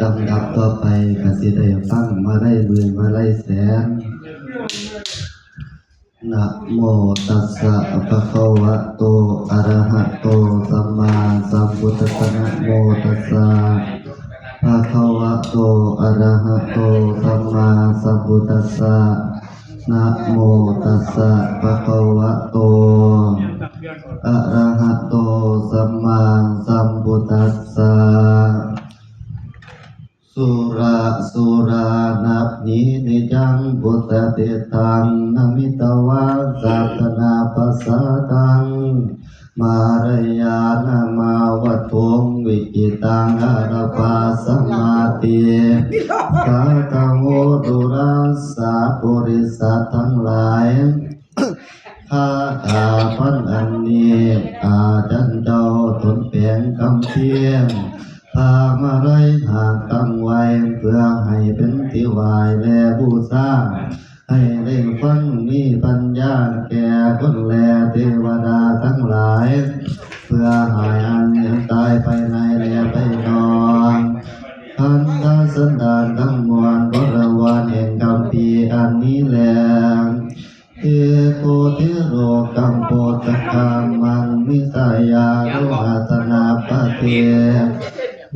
ลำดับต่อไปกสิได้ฟังมาได้หมื่นมาได้แสนนะโมตัสสะภะคะวะโตอะระหะโตสัมมาสัมพุทธัสสะนะโมตัสสะภะคะวะโตอะระหะโตสัมมาสัมพุทธัสสะนะโมตัสสะภะคะวะโตอะระหะโตสัมมาสัมพุทธัสสะสุรานับนินิจังพุทธเตตังนามิตวาสัตนาปัสสะตังมารยานามาวัตถุงวิจิตังอารภาสมาติสาตโมดุรัสสะปุริสัตทั้งหลายข้าอาพันอันนี้อาจันเจ้าทนเปลี่ยนคำเพียงพามาไล่หากตั้งไว้เพื่อให้เป็นที่ไหวและบูชาให้ได้ฟังมีปัญญาแก่คนแลเทวดาทั้งหลายเพื่อหายอันตายไปในและไปนอนขันธสันดานทั้งมวลบริวารแห่งกรรมปีอันนี้แลเอโกทิโรกัมโพตกามันมิสายาโรหัตนาปะเท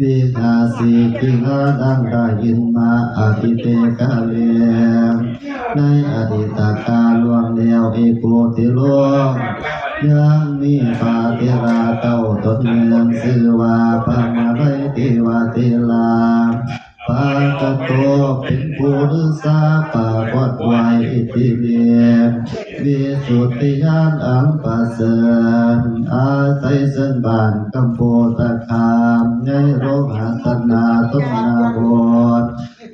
วิหาสีกิลาดังได้ยินมาอาทิเตกาเลในอดีตกาลล่วงแล้วเอโกทิโรยังมีปาติราเต้าตนเมืองชื่อว่าปามาไรติวาติลาปากโตเป็นผู้ฤาษาปากวัดไว้อิติเลียวิสุทธิญาณอัมปัสเสนอาศัยเส้นบานกัมโพตคามในโรหัสนาตุนาโบด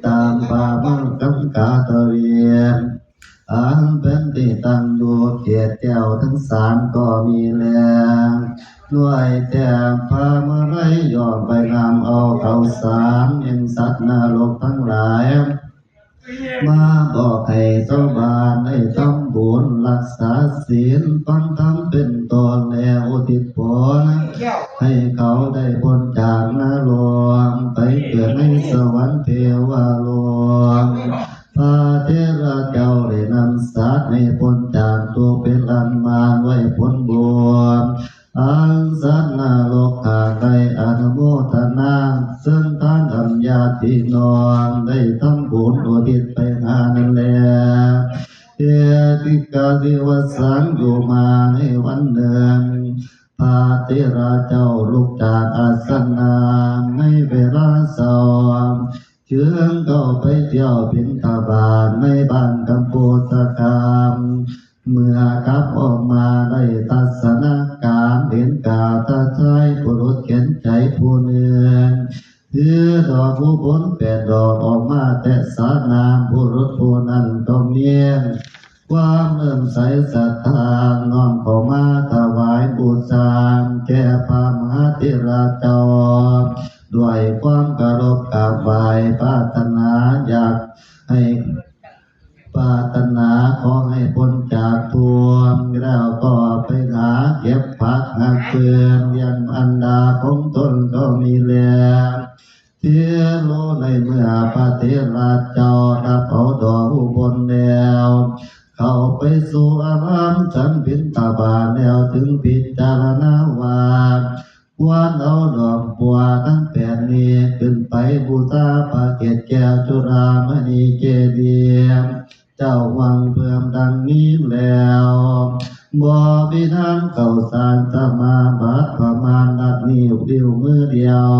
ตามปามังกัมกาตเวียนอันเป็นที่ตั้งดูเกียรติแก้วทั้งสามก็มีแรงด้วยแต่พามาไล่ย่อมไปนำเอาเขาสามยังสัตว์นรกทั้งหลายมาบอกให้เจ้าบ้านให้ทำบุญรักษาศีลฟังธรรมเป็นตนแล้วอุทิศผลให้เขาได้พ้นจากนรกไปเกิดในสวรรค์เทวโลกพระเทระเจ้าได้นำสัตว์ให้พ้นจากตัวเป็นอันมารไว้พ้นบุญอันสัตว์นรกขาดได้อนุโมทนาซึ่งท่านอัญญาตินองได้ทำบุญอุทิศไปหานั่นแลเอติกาดิวสังอยู่มาในวันหนึ่งพระเทระเจ้าลุกจากอาสนะในเวลาเช้าเชื่องก็ไปเที่ยวบิณฑบาตในบ้านกัมพูชกรรมเมื่อกลับออกมาได้ทัศนาการเห็นกาตาชายผู้รุษเข็นใจผู้หนึ่งถือดอกผู้ผล8 ดอกออกมาแต่สานามผู้รุษผู้นั้นก็เมียนความเลื่อมใสศรัทธาน้อมเข้ามาถวายบูชาแก่พระมหาเถระเจ้าด้วยความเคารพกราบไหว้ปรารถนาอยากให้ปรารถนาขอให้พ้นจากทุกข์แล้วก็ไปหาเก็บผักหักเฟืองยังอันดาของตนก็มีแล้วเทียโลในเมื่อพระเถระเจ้ารับเอาดอกอุบลแล้วเข้าไปสู่อารามฉันบิณฑบาตแล้วถึงพิจารณาว่าควรเอาดอกบัวทั้ง8นี้ขึ้นไปบูชาพระเกศแก้วจุฬามณีเจดีย์เจ้าวังเพิ่มดังนี้แล้วบ่พิธานเข้าสารสมาบัติประมาณนัดนิ้วเดียวมือเดียว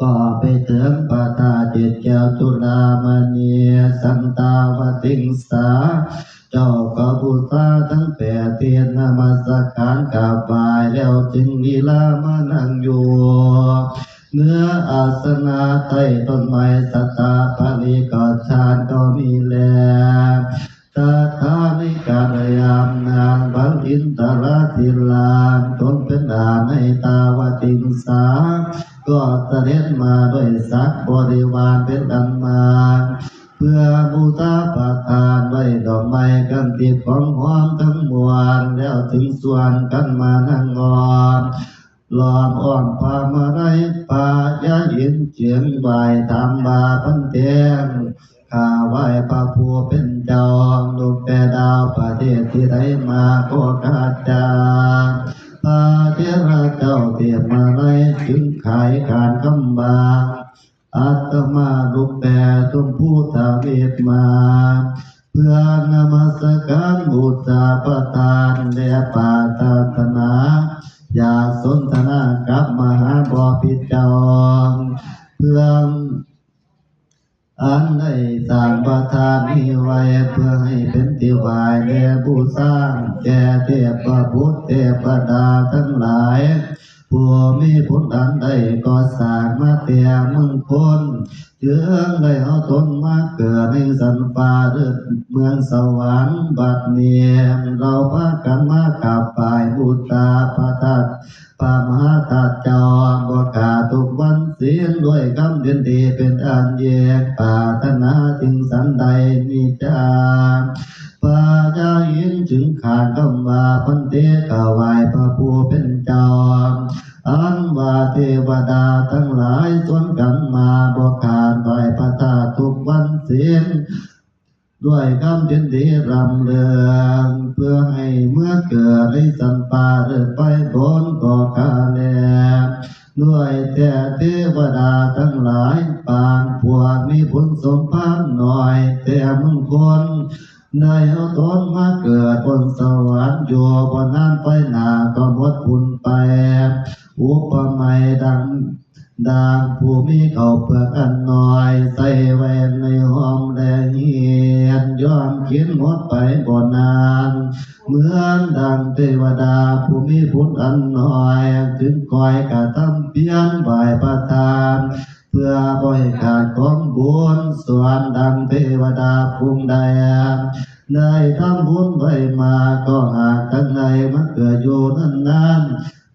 ก็ไปถึงปฐาเจดแก้วจุฬามณีสันตาวติงสาเจ้าก็บูชาทั้ง8 เทียนนมัสการกราบไหว้แล้วจึงลีลามานั่งอยู่เนื้ออาสนะใต้ต้นไม้สัตตาภริกาชานก็มีแล้วตถานิกาลยามนางบัลลินตราธิลานตนเป็นดานให้ตาวติงสาก็เสด็จมาด้วยศักดิ์บริวารเป็นอันมากเพื่อบูชาประทานไว้ดอกไม้กันติดของหอมทั้งมวลแล้วถึงส่วนกันมานั่งงอน ล้อมอ้อมพามาไรป่ายาหินเจียงใบทำบาพันเตียงข้าไหวพระผู้เป็นเจ้าลูกแต่ดาวประเทศที่ได้มาก็กาจาพระเจ้าเจ้าเตียมาไรจึงขายการคำบาอาตมาลูกแต่จงผู้ทาเวทมาเพื่อนมัสการบูชาประทานแด่ปาตานาอยากสนทนากับมหาบพิตรเจ้าเพื่ออันได้สร้างประทานนี้ไว้เพื่อให้เป็นที่ไหวแด่ผู้สร้างแก่เทพบุตรเทพดาทั้งหลายผู้มีผลอันใดก็สร้างมาเตียมงคลเจืองได้เอาตนมาเกิดในสันฟ้าหรือเมืองสวรรค์บัดนี้เราพากันมากราบไหว้บูชาพระธาตุพระมหาธาตุเจ้าบกาทุกวันเสียงด้วยคำเดียนดีเป็นอันแยกปรารถนาถึงสันใดนิจาพระเจ้ายินถึงขาดคำว่าพันเตกวายพระผู้เป็นเจ้าอันว่าเทวดาทั้งหลายส่วนกันมาบกขาดต่อยพระธาตุทุกวันเสียงด้วยคำเดียนดีรำเรืองเพื่อให้เมื่อเกิดในสันป่าหรือไปบนก่อกาแลด้วยแต่เทวดาทั้งหลายปางพวกมีผลสมภารหน่อยแต่มึงคนได้เอาตนมาเกิดบนสวรรค์อยู่บนนั้นไปหนาก็หมดบุญไปอุปมาดังผู้มีเขาเปลือกอันน้อยใส่ไว้ในห้องแดงเหียนย้อนเขียนหมดไปบ่นานเหมือนดังเทวดาผู้มีบุญอันน้อยถึงคอยกระทำเพียรบ่ายประทานเพื่อบริการของบุญส่วนดังเทวดาภูมิใดได้ทำบุญไว้มาก็หากทั้งในมันเกิดอยู่นั้น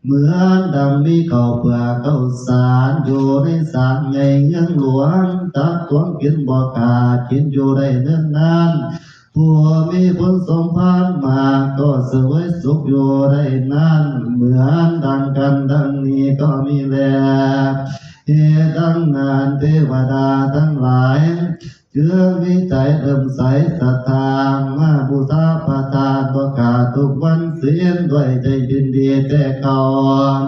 เหมือนดังมีเขาเปลือกเขาสารอยู่ในสารใหญ่ยังหลวงตักตวงกินบ่ขาดกินอยู่ได้เนิ่นนานผู้มีผลสมภารมาก็เสวยสุขอยู่ได้นานเหมือนดังกันดังนี้ก็มีแลเหตุดังนั้นเทวดาทั้งหลายเชื่อวิจัยเริ่มใสศรัทธามาบูชาพระธาตุประกาศทุกวันเสียงด้วยใจยินดีแต่ก่อน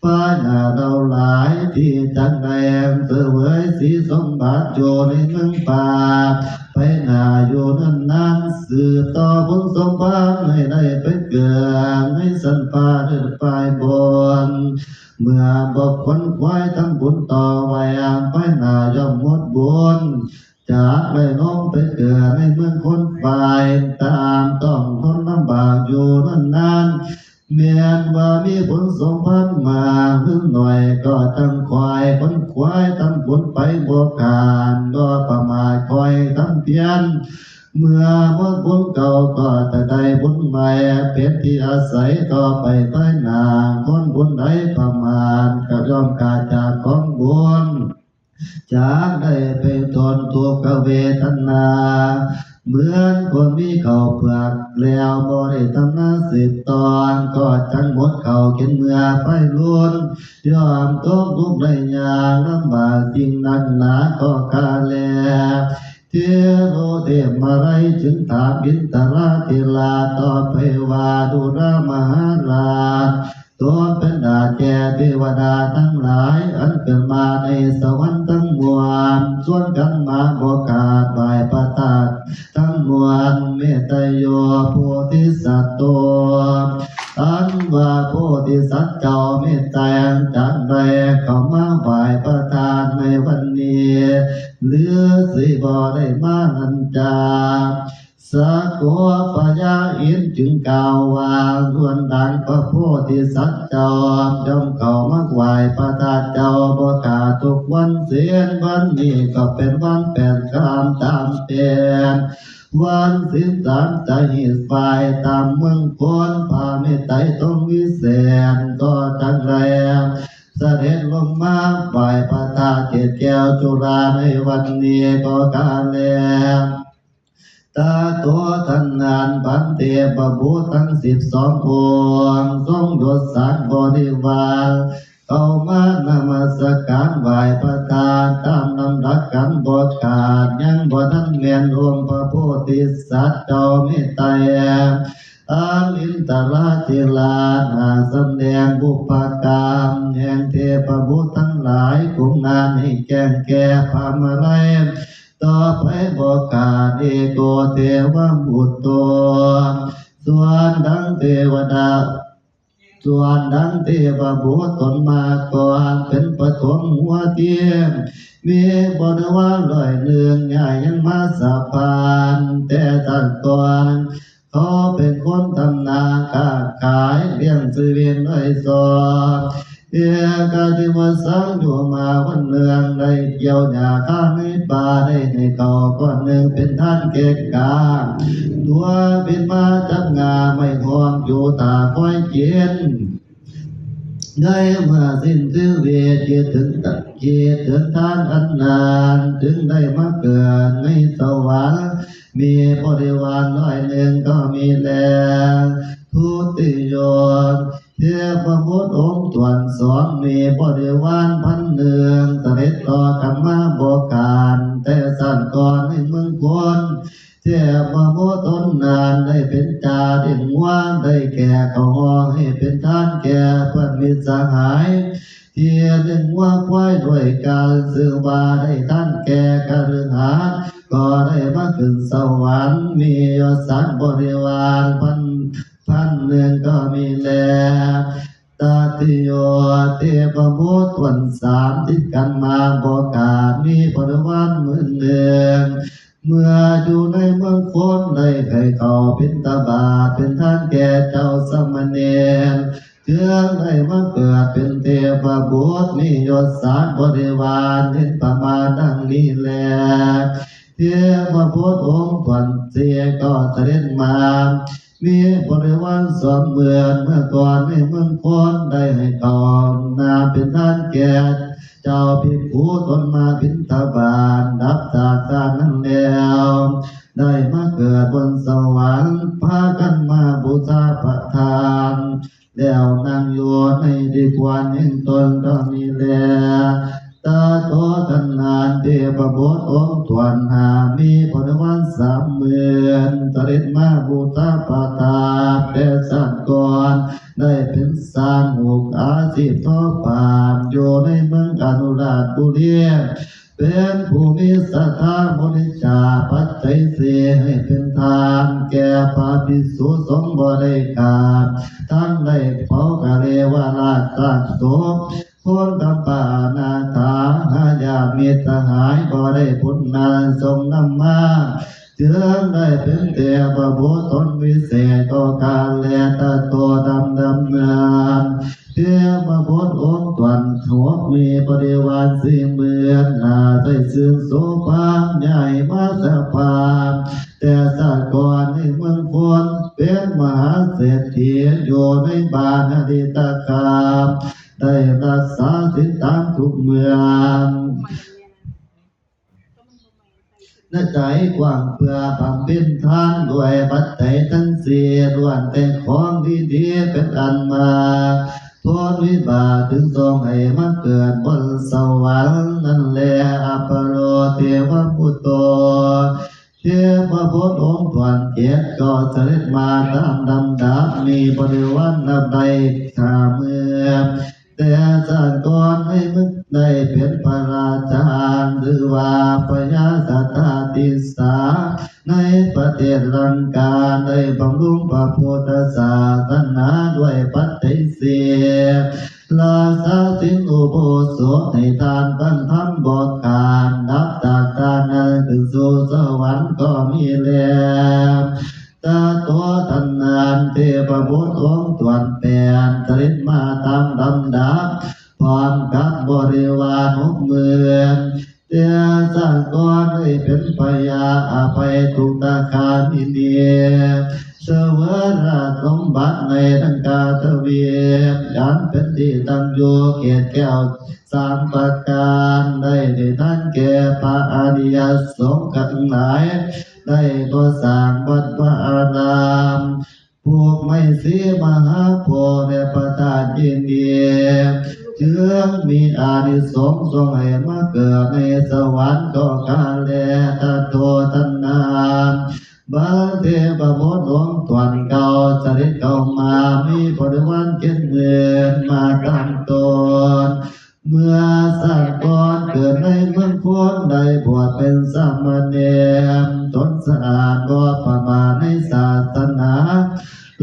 ป้าหน้าเราหลายที่จังแดงเสวยสีสมบัติอยู่ในเมืองป่าไปหน้าอยู่นั้นสืบต่อผลสมบัติให้ได้ไปเกิดในสันป่าหรือปลายบนเมื่อบอกคนควายทำบุญต่อไว้ไปหน้าย่อมหมดบุญจากได้น้องไปเกิดในเมืองคนฝ่ายตามต้องทนลำบากอยู่นานเมียนว่ามีผลสมพันธ์มาหรือหน่อยก็ตั้งควายคนควายทำบุญไปบวกการก็ประมาทคอยทำเพียรเมื่อหมดบุญเก่าก็จะได้บุญใหม่เป็นที่อาศัยต่อไปภายหน้าคนบุญใดประมาทก็ย่อมขาดจากของบุญจากได้ไปทนทุกขเวทนาเหมือนคนมีเขาเปลือกแล้วบ่ได้ทำนาสิบตอนก็จังหมดเขากินเมื่อไปล้วนยอมตกทุกข์ได้ยากลำบากจริงนักหนาก็กาแลเทโลเทพมาไรจึงถามบินตราธิลาต่อไปว่าดุรามหาราชตัวเป็นดาแก่เทวดาทั้งหลายอันเกิดมาในสวรรค์ทั้งมวลส่วนกันมาบอกขาดบายประทาทั้งมวลเมตตโยโพธิสัตว์ตัวอันว่าโพธิสัตว์เจ้าเมตตาจักได้เข้ามาบายประทานในวันนี้เหลือสิบ่ได้มานันจาสักโกปยาอินจึงกล่าวว่าส่วนดังพระโพธิสัตว์เจ้าจงเข้ามาไหวพระธาตุเจ้าบ่ขาดทุกวันเสียนวันนี้ก็เป็นวันแปดคำตามเตียนวันสิ้นสามใจไฟตามเมืองพ้นพาเมตไตรต้องวิเศษก็จังแรงเสด็จลงมาไหวพระธาตุเกศแก้วจุฬาในวันนี้ก็กาแล ตาตัวทันงานบันเทปบุทั้ง12องค์ทรงยศศักดิ์บริวารเข้ามานมัสการไหว้ประทานตามลำดับกันบทขาดยังบ่ทันเมียนองค์พระโพธิสัตว์เจ้าเมตไตรอามินตราธิลานาสำแดงบุปกรรมแห่งเทพบุตรทั้งหลายกุมงานให้แก่แก่พามาไลต่อไปบอกกาเอโกเทวบุตรตัวส่วนดังเทวดาส่วนดังเทวบุตรตนมาก่อนเป็นปฐมหัวเตียงมีบทว่าลอยเลื่องใหญ่ยังมาสะพานแต่ตัดก่อนเขาเป็นคนทำนาค้าขายเลี้ยงชีวิตด้วยสอนเอกาติวสังอยู่มาวันเนืองได้เกี่ยวหญ้าข้างในป่าได้ในเขาก้อนหนึ่งเป็นท่านเกศกาตัวเป็นมาจับงาไม่ทองอยู่ตาคอยเย็นได้เมื่อสิ้นชื่อเวทถึงตัดเกียรถึงทานอันนานถึงได้มาเกิดในสวรรค์มีบริวารน้อยหนึ่งก็มีแลทุติโยนเทพบุตรองค์ตวนสองมีบริวารพันหนึ่งเสด็จต่อกันมาบอกการแต่สั่นก่อนให้เมืองคนเทพบุตรตนนานได้เป็นจาดิ่งว่างได้แก่เขาห้องให้เป็นท่านแก่เพื่อนมิตรสหายเทียดึงว่าควายด้วยการสื่อว่าได้ท่านแก่กฤหัสถ์ก็ได้มาขึ้นสวรรค์มียศศักดิ์บริวารพันหนึ่งก็มีแลตาติโยเทพบุตรวันสามติดกันมาบอกกามีบริวารหมื่นหนึ่งเมื่ออยู่ในเมืองคนได้ใครเขาพิณฑบาตเป็นท่านแก่เจ้าสมณเณรเชื่อได้มาเกิดเป็นเทพบุตรมียศศักดิ์บริวารเห็นประมาณดังนี้แลเทพบุตรองค์ตวนเสียก็เสด็จมามีบริวารสองเมื่อก่อนในเมืองคนได้ให้ก่อนนาเป็นท่านแก่เจ้าภิกขุตนมาบิณฑบาตดับจากการนั้นแล้วได้มาเกิดบนสวรรค์พากันมาบูชาพระทานแล้วนั่งอยู่ในดีกว่าแห่งตนก็มีแลตาโตทันนานเทพบุตรองค์ตวนหามีบริวาร30,000เสด็จมาบูชาพระทานแต่สัตว์ก่อนได้เป็นสร้างหุกอาชีพทอป่ามอยู่ในเมืองอนุราชบุรีเป็นผู้มีศรัทธาบริจาคปัจจัยเสียให้เป็นทานแก่พระภิกษุสงฆ์บริการทั้งได้เผากะเลวราชสร้างศพคนกำปานาถาหายามิตรหายบ่ได้พุทธนาทรงนำมาเจืองได้เป็นเทพบุตรตนวิเศษต่อการแลตะโตดำเนินเทพบุตรองค์ตวนหัวมีบริวาร40,000นาได้ซึ่งโสภาใหญ่มาสะพานแต่สักก่อนในเมืองคนเป็นมหาเศรษฐีอยู่ในบ้านอดีตกาลได้รักษาศีลตามทุกเมืองณใจกว้างเพื่อบำเพ็ญทานด้วยปัจจัยทั้งสี่ล้วนแต่ของดีๆเป็นอันมาทนวิบากถึงทรงให้มาเกิดบนสวรรค์นั่นแหละอัปโรเทวปุตโตเทพบุตรองค์ตวนเกียรติก็เสด็จมาตามลำดับมีบริวารนับใดข้าเมืองแต่สักก่อนให้มึกได้เป็นพระราชาหรือว่าพญาสัตติสาในประเทศลังกาได้บำรุงพระพุทธศาสนาด้วยปัจจัยสี่ลาสาสินอุโบสถในทานตั้งทำบอกการนับจากการนั้นถึงสู่สวรรค์ก็มีแล้วตาตัวทันนานเทพบุตรองค์ตวนแปนเสด็จมาตามลำดับพร้อมกับบริวาร60,000เจ้าสังกรให้เป็นพยาอภัยทุกตาคามิเนียเสวยราชสมบัติในทังกาทวีปยันเป็นที่ตั้งอยู่เขตแก้ว3 ประการได้ท่านแก่พระอริยสงฆ์ทั้งหลาย ได้ก่อสร้างวัดวาอารามพวกไม่เสียมหาโพธิ์ในประทานยินดีเจืองมีอานิสงส์ทรงให้มาเกิดในสวรรค์ก็กาเลตโตทันนาบาเทปโมดหลวงตวนเก่าจริตเก่ามามีบริวารเจ็ดหมื่นมาตั้งตนเมื่อสัตว์ก่อนเกิดในเมืองพ้นได้บวชเป็นสามเณรตนสะอาดบ่ประมาทในศาสนา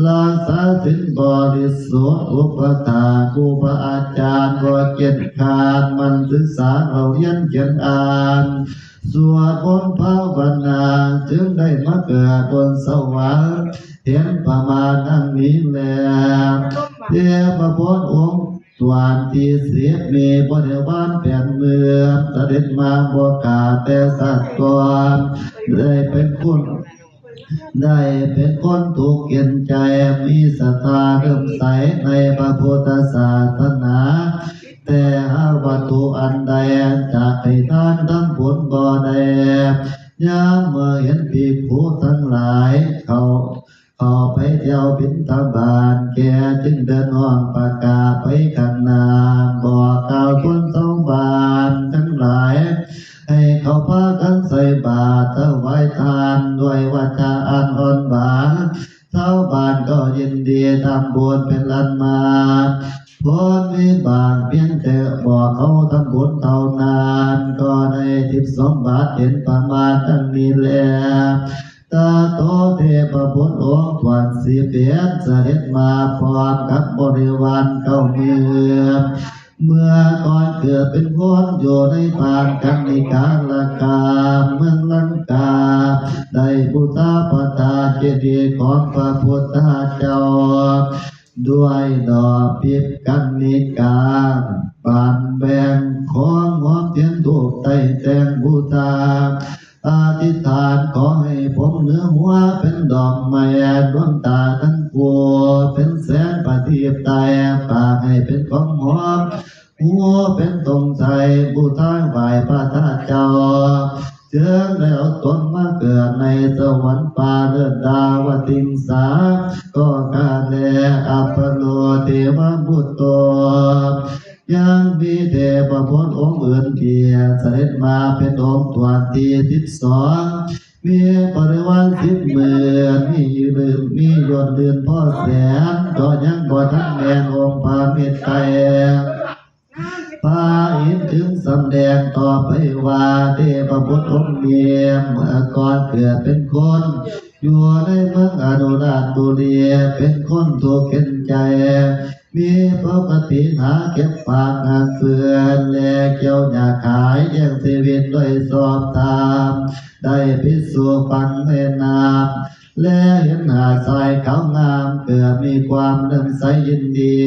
รักษาศีลบริสุทธิ์อุปถาครูบาอาจารย์บ่เกียจคร้านมันศึกษาเราเรียนเขียนอ่านสวดมนต์ภาวนาจึงได้มาเกิดบนสวรรค์เห็นประมาณนั้นนี้แล้วเทพบุตรองค์ส่วนที่เสียมีบริวารแผ่นเมืองเสด็จมาบวกาแต่สัตว์ก่อนได้เป็นคนถูกเกินใจมีศรัทธาเริ่มใสในพระพุทธศาสนาแต่หาวัตถุอันใดจากให้ทานทั้งผลบ่ได้ยามเมื่อเห็นภิกษุทั้งหลายเขาไปเที่ยวบิณฑบาตแกจึงเดินห้องประกาศไปข้างหน้าบอกกล่าวชวนชาวบ้านทั้งหลายให้เขาพากันใส่บาตรถวายทานด้วยวาจาอันอ่อนหวานชาวบ้านก็ยินดีทำบุญเป็นอันมากผลมีบางเพียงแต่บอกเขาทำบุญเท่านั้นก็ได้ทิพย์สมบัติเห็นประมาณดังนี้แล้วตาโตเทพบุตรองค์วันสีเปียนเสด็จมาพร้อมกับบริวารเข้าเมืองเมื่อก่อนเกิดเป็นคนอยู่ในปานกันในกาลกาเมืองลังกาได้บูชาพระธาตุเจดีย์ของพระพุทธเจ้าด้วยดอกพิพกันนิกาปานแบ่งของหอมเทียนถูกไต่แต่งบูชาอธิษฐานขอให้ผมเนื้อหัวเป็นดอกไม้ดวงตาทั้งปวงเป็นแสงประทีปตายปากให้เป็นของหอมหัวเป็นตรงใจบูชาไหว้พระธาตุเจ้าเจืองได้เอาตนมาเกิดในสวรรค์ป่าเลือดดาวติงสาก็กาเลอัปโลเทวบุตโตยังมีเทพบุตรองค์อื่นเพียงเสด็จมาเป็นองค์ตัวที่12มีบริวาร10,000มียศเดือนพ่อแสนก็ยังบ่ทันแม่นองค์พระเมตไตรพาอินถึงสำแดงต่อไปว่าเทพบุตรองค์เมียเมื่อก่อนเกิดเป็นคนอยู่ในเมืองอนุราชบุรีเป็นคนถูกเข็นใจมีปกติหาเก็บฝากงานเฟือนและเกี่ยวหญ้าขายแย่งชีวิตด้วยสอบตามได้พิสูจน์ฟังแม่น้ำและเห็นหาดทรายขาวงามเกิดมีความเลื่อมใสยินดี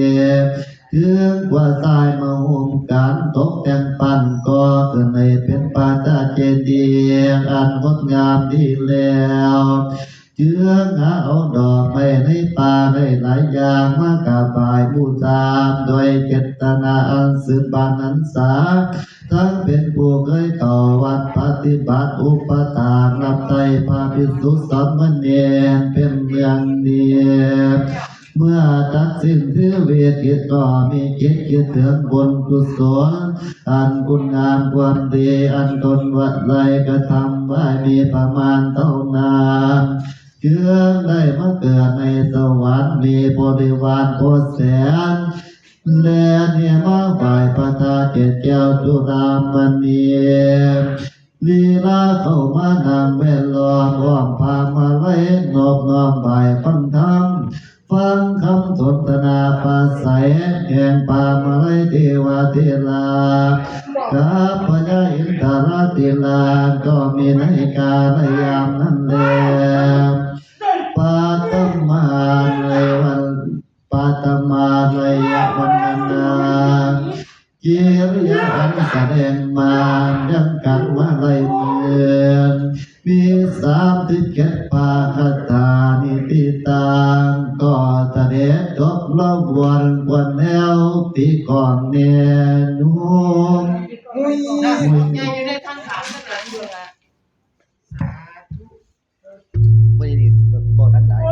ถึงกว่าทรายมาหุ้มกันตกแต่งปั้นก็ขึ้นในเป็นปาจาเจดีย์อันงดงามดีแล้วเจืองหาเอาดอกไม้ในป่าได้หลายอย่างมากราบไหว้บูชาโดยเจตนาอันสืบานอันสาทั้งเป็นผู้เคยเข้าวัดปฏิบัติอุปถากรับใช้พระภิกษุสามเณรเป็นเมืองเดียวเมื่อตัดสิ้นถือเวทิตก็มีจิตคิดถึงบุญกุศลอันคุณงามความดีอันตนวัดไรกระทำไว้มีประมาณเท่านั้นเชื่อได้มาเกิดในสวรรค์มีบริวารโคแสนและเนี่ยมาฝ่ายพระธาตุเกศแก้วจุฬามณีลีลาเข้ามานางเวลล้อมอ้อมพามาไว้นอบน้อมบ่ายฟังธรรมฟังคำสนทนาภาษัยแห่งป่ามาไลเทวาเทลากับพญาอินทราติลาก็มีในกาลยามนั้นแลปาตมาในวันปาตมาในวันนั้นเกียรยาอันแสดงมายังกันว่าไรเมืองมี37ภาคตานิติตังก็แสดงจบละวนแนวตีก่อนเนนุ่มน่าสนใจอยู่ในท่านถามท่านหลังเบื่อ ไม่ได้ก็บอกดังหลาย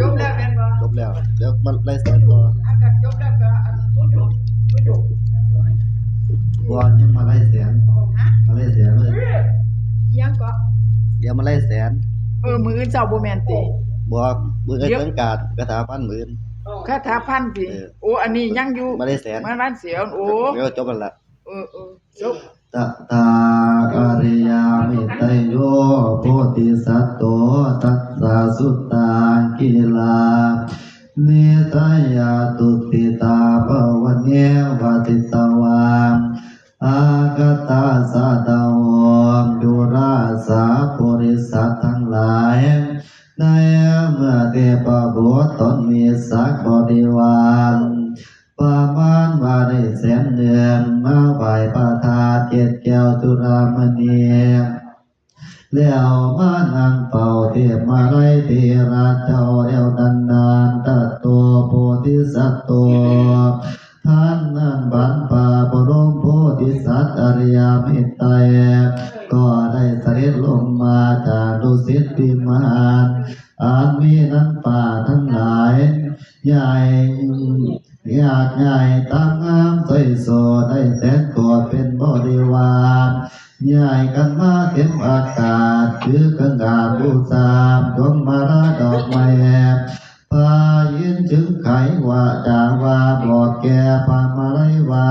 จบแล้วแม่นบ่ จบแล้วเดี๋ยวมันไล่แสนต่อ อากันจบแล้วก็อันผู้จบบอลยังมาไล่แสน ฮะ มาไล่แสนเลย ยังก็ เดี๋ยวมาไล่แสน มื้ออื่นเช้าบ่แม่นติ บอกมือเกินการกระถาพันหมื่น คาถาพันติ เออ โอ้อันนี้ยังอยู่ มาไล่แสน มันเสียวโอ้ เดี๋ยวจบกันละ จบ ตถาอริยามิตโยโพธิสัตโตตัสสะสุตตากิลานิตยาตุติตาภวันเยวาติตวามอากตาสาตาวมดุราสาปุริสัตทั้งหลายในเมื่อเทพบุตรตนมีสักบริวารประมาณว่าได้แสนเดือนมาไหวประทาเจ็ดแก้วจุรามณีแล้วมานั่งเป่าเทพมาไล่เทราเจ้าแล้วดันดานตัดตัวโพธิสัตว์ตัวท่านนั้นบรรพาบรมโพธิสัตว์อริยมิตรไตรก็ได้เสด็จลงมาจากดุสิตวิมานอาจมีนันป่าทั้งหลายใหญ่อยากใหญ่ตั้งงามใสโสได้แต่งตัวเป็นบริวารใหญ่กันมาเต็มอากาศถือกังกาบูชาดวงมาราดอกไม้พายินถึงไขว่าจางว่าบอกแก่พามาไลว่า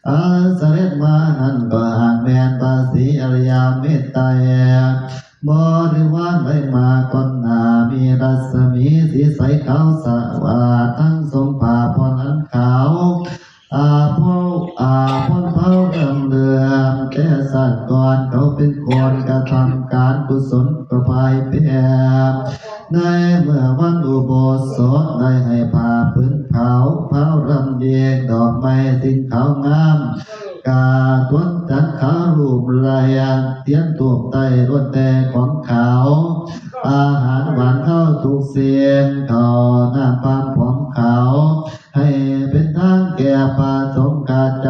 อาเสด็จมานั้นก็หากแมนภาษีอริยเมตไตรบริวารได้มาก่อนหน้ามีรัศมีสีใสขาวสว่างทั้งทรงผ้าพรอันขาวพ้นเผาเดิมเดือมแต่สัตว์ก่อนเขาเป็นคนกระทำการกุศลประภัยเพียรในเมื่อวันอุโบสถได้ให้ผ้าพื้นขาวเผารำเยียงดอกไม้สิ่งขาวงามกาทวนจันขาวรูปลายเตียนตูบไตรวดแต่ของขาวอาหารหวานเข้าทุกเสียงเขาหน้าปามผอมขาวให้เป็นทางแก่ปาสงกาจ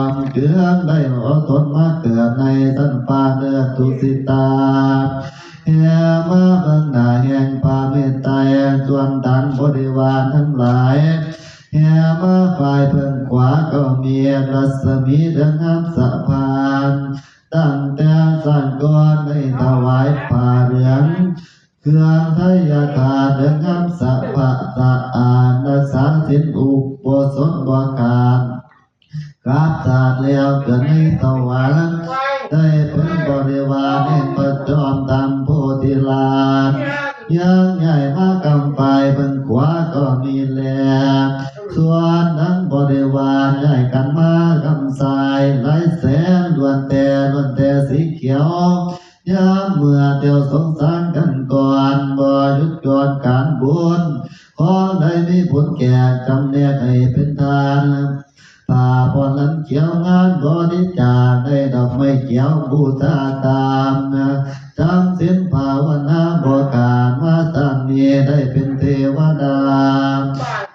รเกืองได้อดทนมาเกิดในสันฟ้าเนื้อทุสิตาเฮียมาเบิ่งหน้าแห่งพาเมตตาส่วนดันบริวารทั้งหลายเฮียมาฝ่ายเพิ่งขวาก็มีรัศมีเดืองามสะพานตั้งแต่สั่นก่อนได้ถวายผ้าเหลืองเครื่องไทยทานเดืองามสะพะสะอาดรักษาศีลอุโบสถบวการกราบศาสตร์แล้วเกิดในสวรรค์ได้เป็นบริวารแห่งประจอมตามโพธิลานยังใหญ่มากกำไปเบิ่งขวาก็มีแลส่วนนั้นบริวารใหญ่กันมากำสายไหลแสนล้วนแต่สีเขียวยามเมื่อเตียวสงสารกันก่อนบ่หยุดก่อนการบุญขอได้มีผลแก่จำแนกให้เป็นทานป่าพรลันเขียวงานบริจาคได้ดอกไม้เขียวบูชาตามจำศีลภาวนาบการมาตามมีได้เป็นเทวดา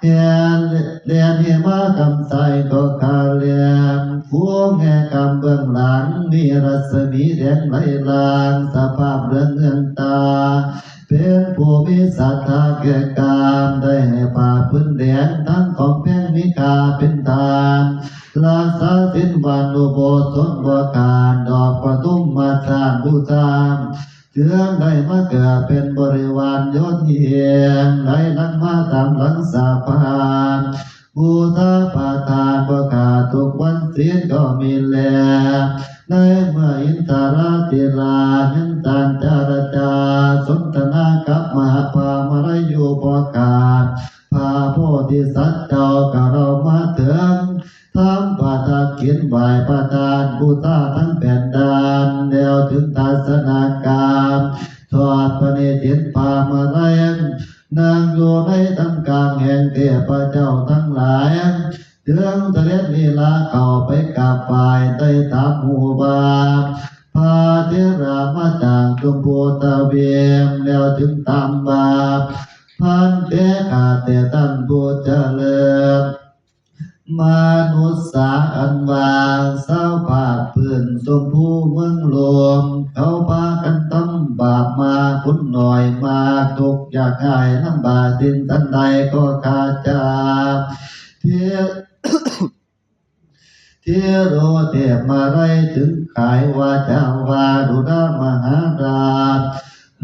เรียนเหมากำใสก็คาเลียนผู้แง่กำเบื้องหลังมีรัศมีแดงไหลลางสภาพเรืองเงินตาเป็นผู้มีศรัทธาเกิดกามได้ให้ป่าพื้นแดงทั้งของแพงนิกาเป็นทานรักษาศีลวันอุโบสถบวการดอกปทุมมาสร้างบูชาเชื่องได้มาเกิดเป็นบริวารยศเยียงได้ลังมาตามหลังสาพานบูชาปาทานบวขาทุกวันศีลก็มีแลในเมื่ออินทราติลาหินตันจารจาสนทนากับมหาพามรยุปการพาโพธิสัตว์เจ้ากะเรามาถึงทำปาฐกิจไหวประทานบูชาทั้งแผ่นดานเดียวถึงทัศนาการทอดพระเนตรพามารนางอยู่ในตั้งกลางแห่งเทพเจ้าทั้งหลายเดืองทะเลลีลาเข้าไปกับฝ่ายได้ตามหูบาพาเทรามาจากตุมโพตะเวียงแล้วถึงตามบาพันเตขาเตตันผู้เจริญ มนุษย์สาอันวาเศร้าภาคพื้นสมผู้เมืองหลวงเขาพากันทำบาปมาคุณหน่อยมาทุกข์อยากให้ลำบากสิ้นทันใดก็ขาดจากเทีย เทโรเทพมาไรถึงขายวาจาวาดุรามหาราช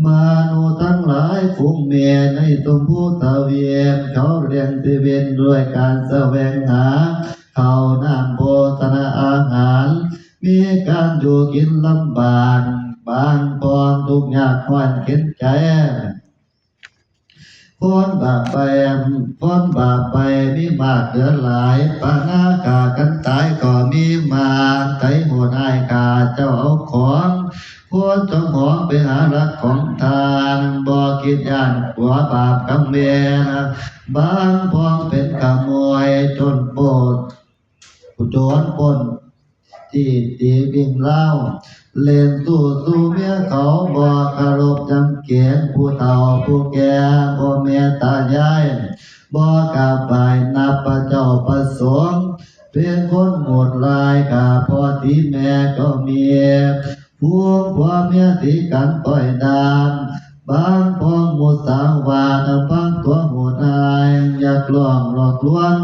มานุทั้งหลายฝูงเมียในตุมพุทธเวียนเขาเรียนที่เวียนด้วยการแสวงหาเขาน้ำโภชนาอาหารมีการอยู่กินลำบากบางพรทุกข์ยากควันเข็นใจ พ้นบาปไปพ้นบาปไปมีมากเหลือหลายปานาคากันตายก็มีมาไถโหดอายกาเจ้าเอาของพ้นจงหองไปหารักของทานบ่คิดย่านหัวบาปกำเมียบางพองเป็นขโมยจนโปดโจรปล้นที่ตีวิ่งเล่าเล่นสู้เมียเขาบ่คารพจำเกียรติผู้เฒ่าผู้แก่บ่เมตตายายบ่กราบไหว้นับพระเจ้าประสงค์เป็นคนโหดร้ายกาพ่อที่แม่ก็มีพวกพ่อเมียตีกันต่อยดามบางพ้องมุสาวาทพังตัวโหดร้ายอยากล่วงหลอกลวง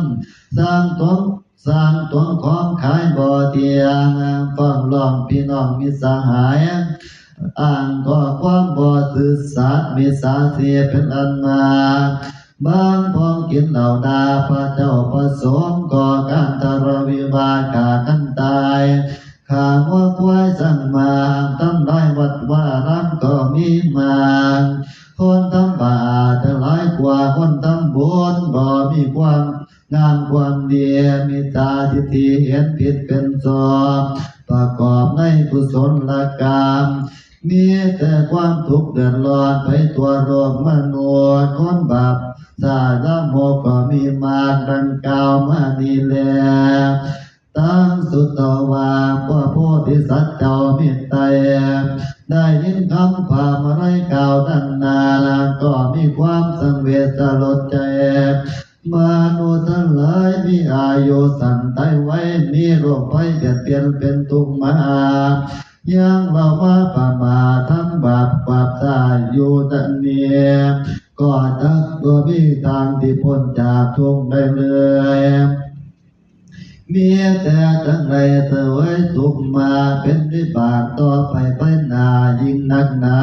สร้างตัวของขายบ่อเตียงฟ้องร้องพี่น้องมิตรสหายอ้างก็ความบ่ซื่อสัตย์มิจฉาเสียเป็นอันมาบางพ้องกินเหล้าดาพระเจ้าประสงค์ก่อการทะเลาะวิวาทฆ่ากันตายข้าวัวควายสั่งมาทำลายวัดว่าร้านก็มีมาคนทำบาปจะหลายกว่าคนทำบุญบ่มีความงามความดีมีตาทิฏฐิเห็นผิดเป็นชอบประกอบในกุศลกรรมมีแต่ความทุกข์เดือดร้อนไปตัวโลกมนุษย์คนบาปสาธโมกก็มีมาดังกล่าวมานี้แลตั้งสุตวาพระโพธิสัตว์เจ้ามิตรไตรได้ยินคำพามไรกล่าวดังนาก็มีความสังเวชสลดใจมนุษย์ทั้งหลายมีอายุสั้นตายไว้มีโรคภัยเบียดเบียนเป็นทุกข์มากยังเรามาประมาททำบาปตายอยู่ตันเนียก็จักตัวมีทางที่พ้นจากทุกข์ได้เลยมีแต่ทั้งในเธอไว้สุขมาเป็นวิบากต่อไปหน้ายิ่งหนักหนา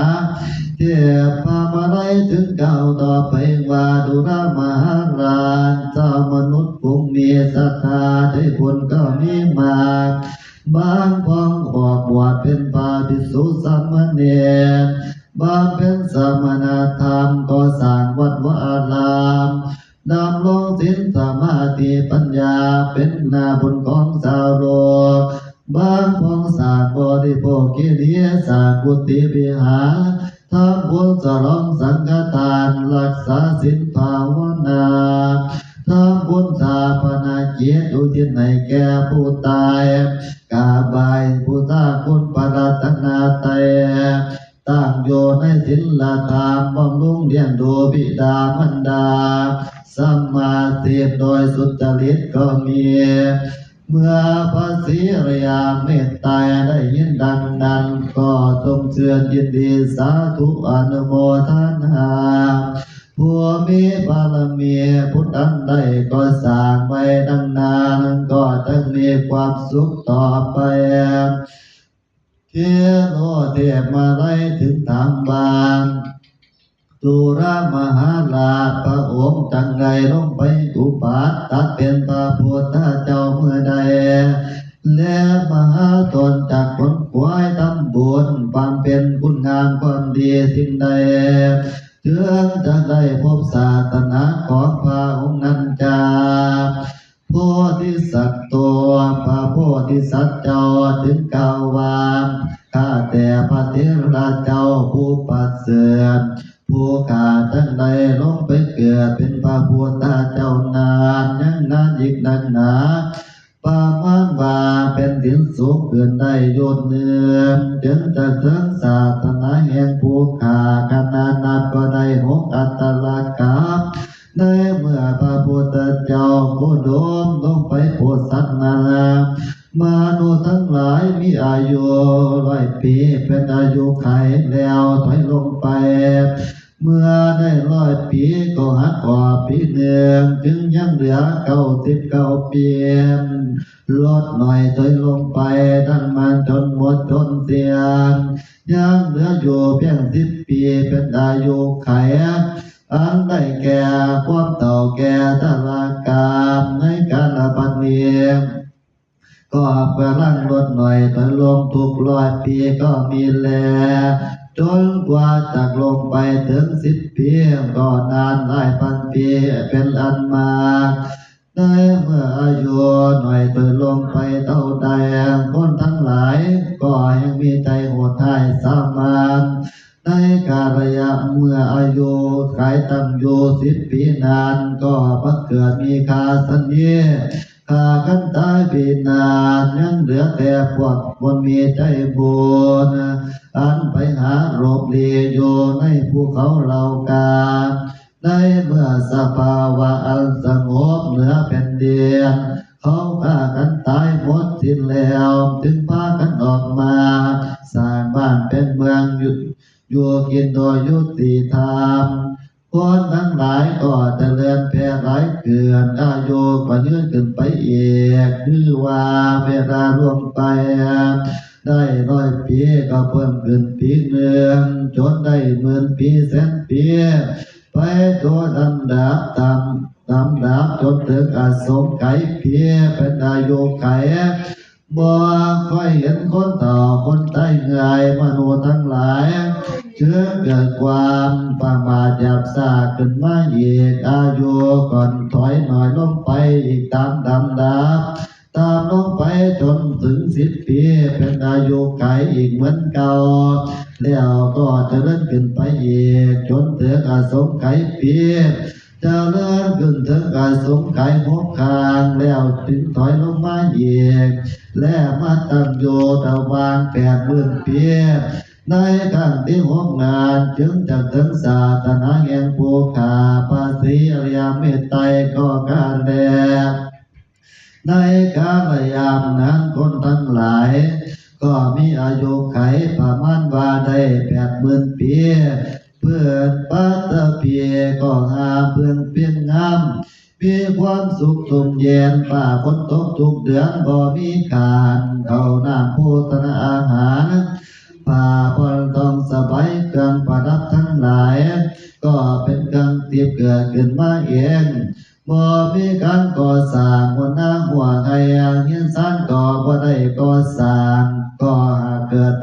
เทียบพามาไล่ถึงเก่าต่อไปว่าดุรามหาราชเจ้ามนุษย์คงมีศรัทธาได้ผลก็มีมากบางพ้องออกบวชเป็นพระภิกษุสามเณรบางเป็นสมณธรรมก็สร้างวัดวาอารามดำรงศีลสมาธิปัญญาเป็นนาบุญของชาวโลกบางพ้องสร้างบริโภคกิเลสสร้างกุฏิวิหารทำบุญฉลองสังฆทานรักษาศีลภาวนาทำบุญสาปนาจิตอุทิศให้แก่ผู้ตายกราบไหว้ผู้สร้างคุณปรัตนาไตรตั้งอยู่ในศีลธรรมบำรุงเลี้ยงดูบิดามารดาสัมมาทิฏฐิโดยสุจริตก็มีเมื่อพระศรีอริยเมตไตรได้ยินดังนั้นก็ทรงเชื่อยินดีสาธุอนุโมทนาผู้มีบารมีพุทธันใดก็สร้างไว้ดังนานก็จะมีความสุขต่อไปเทโลเทพมาไล่ถึงทางบานตุรามหาราชพระองค์จังไงลงไปอุปัฏฐันเป็นพระพุทธเจ้าเมื่อใดและมหาตนจากผลควายทำบุญความเป็นคุณงามความดีสิ่งใดเชื่อจะได้พบศาสนาของพระองค์นั้นจาโพธิสัตว์ตัวพระโพธิสัตว์เจ้าถึงกล่าวว่าข้าแต่พระเถระเจ้าผู้ประเสริฐผู้ขาทั้งใดลงไปเกิดเป็นพระพุทธเจ้านานยังนานอีกนักหนาประมาณว่าเป็นดินสูงเกินได้ยศเนืองจึงจะถึงศาสนาแห่งผู้ขาขนาดนับก็ได้6 อัตตลักษณ์ ในเมื่อพระพุทธเจ้าโคดมลงไปโพธิสัตว์นามนุษย์ทั้งหลายมีอายุ100 ปีเป็นอายุไขแล้วถอยลงไปเมื่อได้100 ปีก็หักออกปีหนึ่งจึงยังเหลือ99 ปีลดหน่อยถอยลงไปทั้งมันจนหมดจนเสียยังเหลืออยู่เพียง10 ปีเป็นอายุไขอันได้แก่ความเต่าแก่ตลากามในการบัดนี้ก็กำลังลดหน่อยถอยลงทุก100 ปีก็มีแลจนกว่าจะลงไปถึง10 ปีก็นานหลายพันปีเป็นอันมากได้เมื่ออายุหน่อยถอยลงไปเท่าใดคนทั้งหลายก็ยังมีใจโหดร้ายสามานในกาลยะเมื่ออายุขายตั้งอยู่10 ปีนานก็บังเกิดมีคาสัญญาข้ากันตายปีนานยังเหลือแต่พวกคนมีใจบุญอันไปหาหลบหลีอยู่ในภูเขาเหล่ากาในเมื่อสภาวะอันสงบเหนือแผ่นดินเขาฆ่ากันตายหมดสิ้นแล้วจึงพากันออกมาสร้างบ้านเป็นเมืองอยู่กินโดยยุติธรรมคนทั้งหลายก็เจริญแผ่หลายเกินอายุก็ยืนขึ้นไปอีกคือว่าเวลาล่วงไปได้100 ปีก็เพิ่มขึ้นปีหนึ่งจนได้10,000 ปี100,000 ปีไปตัวลำดับตามลำดับจนถึงอสงไขยปีเป็นอายุไขบ่ค่อยเห็นคนต่อคนใต้เงยมนุษย์ทั้งหลายเชื่อเกิดความประมาทหยาบซาขึ้นมาอีกอายุก่อนถอยหน่อยลงไปอีกตามลำดับตามลงไปจนถึง10 ปีเป็นอายุไขอีกเหมือนเก่าแล้วก็จะเลื่อนขึ้นไปอีกจนถึงอสงไขยปีจะเลื่อนขึ้นถึงอสงไขย6 ครั้งแล้วถึงถอยลงมาอีกและมาตั้งอยู่ระหว่าง80,000 ปีในครั้งที่6 งานจึงจะถึงศาสนาแห่งผู้ขาพระศรีอริยเมตไตรก็การแลในกาลยามนั้นคนทั้งหลายก็มีอายุไขประมาณว่าได้80,000 ปีเพื่อนปัตตภีก็หาเพื่อนเพียงงามมีความสุขสมเย็นป่าฝนตกทุกเดือนบ่มีการเข้าน้ำโภชนาอาหารป่าพลต้องสบายเครื่องประดับทั้งหลายก็เป็นเครื่องติบเกิดขึ้นมาเองบ่มีการก่อสร้างหัวหน้าหัวไทยเฮียนสร้างก็บ่ได้ก่อสร้างก็หาเกิด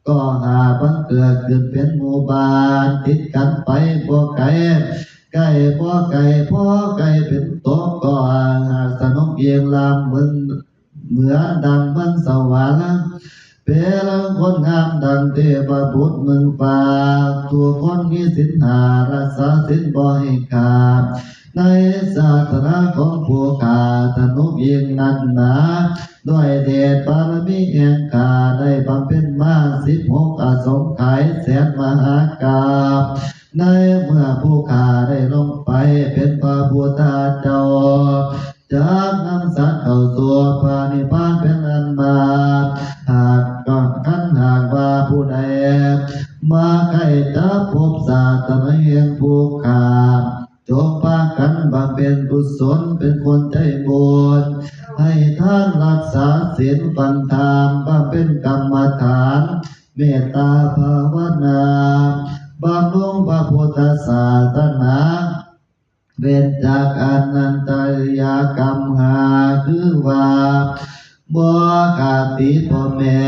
ก็หาบังเกิดขึ้นเป็นหมู่บ้านติดกันไปบ่ไกลใกล้บ่ไกลพอไกลเป็นโตก็หากสนุกเยียงลำมึงเหมือนดังมันสวรรค์เป็นคนงามดังเทพบุตรมึงฟ้าตัวคนมีศีลหารักษาศีลบ่ให้ขาดในศาสนาของผู้ขาสนุกยิ่งนักหนาด้วยเดชบารมีแห่งข้าได้บำเพ็ญมา16 อสงไขยแสนมหากาพย์ในเมื่อผู้ขาได้ลงไปเป็นพระพุทธเจ้าจากนำสัตว์เข้าสู่พระนิพพานเป็นอันมากหากก่อนขันหากว่าผู้ใดมาใกล้จะพบศาสนาแห่งผู้ขาจงพากันบำเพ็ญกุศลเป็นคนใจบุญให้ท่านรักษาศีลฟังธรรมบำเพ็ญกรรมฐานเมตตาภาวนาบำรุงพระพุทธศาสนาเว้นจากอนันตริยกรรมหาคือว่าบ่ขาดติพ่อแม่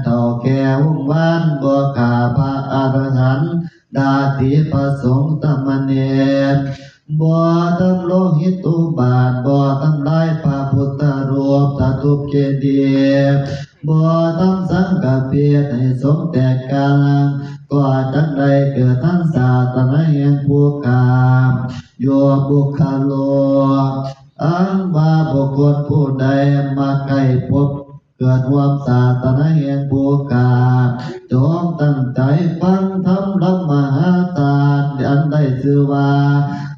เท่าแก่วงวานบ่ขาพระอรหันต์ดาติพระสงฆ์สามเณรบ่ทำโลหิตอุบาทบ่ทำลายพระพุทธรูปสถูปเจดีย์บ่ทำสังฆเพศให้สงฆ์แตกกันก็จักได้เกิดทั้งศาสนาแห่งผู้กามโยบุคโลอันว่าบุคคลผู้ใดมาใกล้พบเกิดความศาสนาแห่งผู้กามจงตั้งใจฟังธรรมรับมหาทานอันได้ชื่อว่า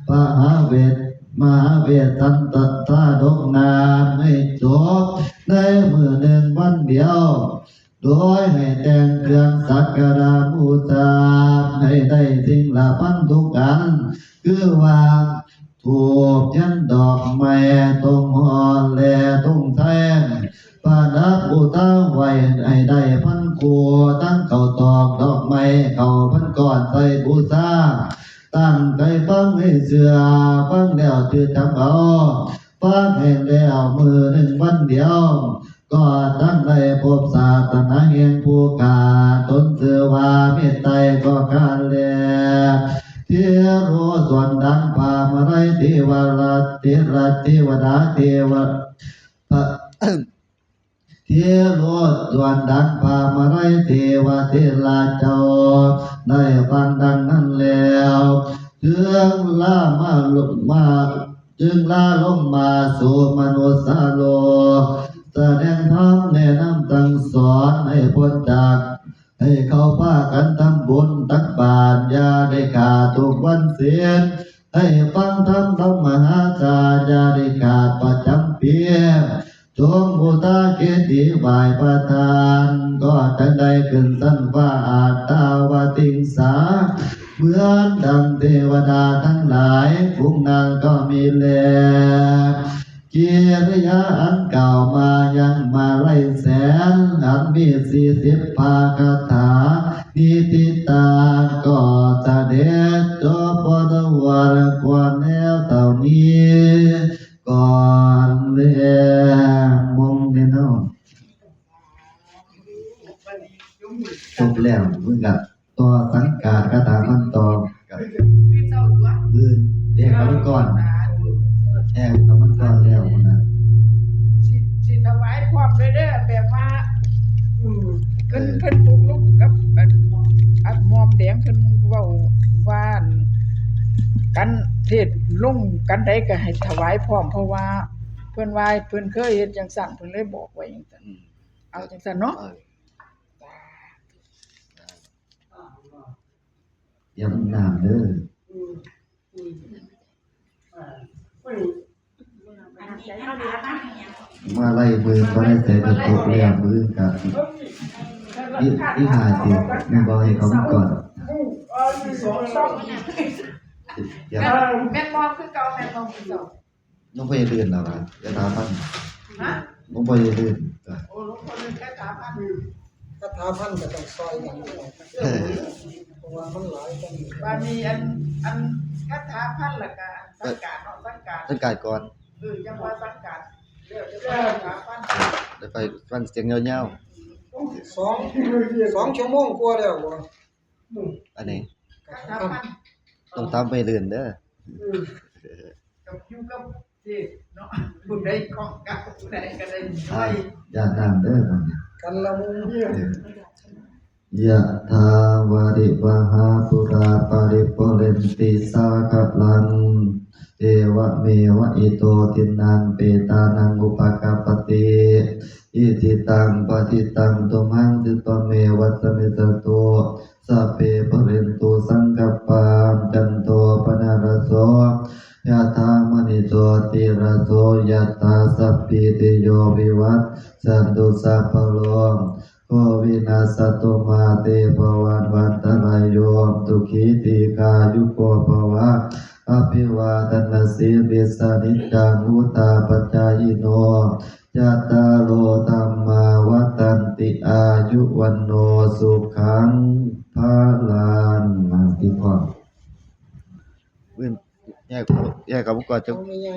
ปะหาเวทมหาเวทสันตธาดกงานให้จบในมือหนึ่งวันเดียวโดยให้แต่งเครื่องสักการะบูชาให้ได้สิ่งละพันทุกอันคือว่าถูกยันดอกไม้ตรงหอนแลตรงแท่งปานับบูชาไว้ให้ได้พันครัวตั้งเขาตอกดอกไม้เขาพันก่อนใส่บูชาตั้งใจฟังให้เสือฟังแล้วจืดจำเอาฟังให้แล้วมือหนึ่งวันเดียวก็ตั้งได้พบศาสนาแห่งผู้กาตนเสือว่าเมตไตรก็การแลเทโรส่วนดังพามไรเทวราเทระเทวดาเทวพระ เทโลส่วนดังพามไรเทวเทลาเจ้าได้ฟังดังนั้นแล้วจึงล่ามาลงมาจึงล่าลงมาสู่มนุษย์โลกแสดงธรรมแนะนำสั่งสอนให้พ้นจากให้เขาพากันทำบุญตักบาตรยาได้ขาดทุกวันเสียนให้ฟังธรรมธรรมมหาจารยาได้ขาดประจำเปียจงบูชาเกติไหว้ประทานก็ทันใดขึ้นสันฟ้าอาตาวติงสาเหมือนดังเทวดาทั้งหลายภูนางก็มีแลกิริยาอันเก่ามายังมาไล่แสนอันมี40 ภาคาถานิติตาก็จะเด็ดจบปนวันกว่าแนวเต่านี้ก่อนเลี้ยงมงเนี่ยเนาะจบแล้วมึงกับต่อสังการคาถามันต่อกับมือเรียกเขาก่อนแอบเขามันก่อนแล้วนะ สิถวายพร้อมเลยเด้อแบบว่าเพิ่นปลุกลุกกับอันมอมแดงเพิ่นเว้าว่ากันเทศลงกันใดก็ให้ถวายพร้อมเพราะว่าเพิ่นว่าเพิ่นเคยเฮ็ดจังซั่นเพิ่นเลยบอกไว้จังซั่นเอาจังซั่นเนาะ เดี๋ยวมันน้ำเด้อมาไล่มือก็ได้แต่กระตกเรียบมือกับที่หาสิมึงบอกให้เขาก่อนเดี๋ยว แม่นมองคือเก่าแม่นมองคือเก่า น้องไปเรียนแล้วนะจะถามพัน ฮะ น้องไปเรียน โอ้หลวงพ่อเรียนแค่ถามอัน คาถาพันก็ต้องซอยกันเพราะว่ามันหลายกัน บานี้อันคาถาพันละกะสังกาดเนาะสังกาด สังกัดก่อน จังว่าสังกาดเดี๋ยวจะคาถาพัน เดี๋ยวไปฟังเสียงเงา 2 ชั่วโมงกว่าแล้วบ่ ๆอันนี้ คาถาพัน ต้องตามไปเรียนเด้อ กับอยู่กับที่เนาะผู้ใดของกับผู้ใดก็ได้ช่วย อย่าน้ำเด้อมัน กันละมุง ยะถาวาริวหาปุราปาริปุเรนติสาคะลังเอวะเมวะอิโตทินังเปตานังอุปกาปติอิทิตังปฏิตังตุมังจิตเมวัสมิตโตสัพเพปุเรนตุสังกปปาจันโตปนารโสยะถามณิโสติระโสยะถาสัพพิติโยวิวัตสันตุสัพพะโลโควินาสตุมาเตภวันวันตรายโยตุขีติกายุโกภวะอภิวาทนาสีลิสานิจังวุตาปัจจายโนยัตตาโลธรรมาวัตันติอายุวันโนสุขังภาลังมาที่ก่อนแยกกับก่อนจะ เอาไม่ยัง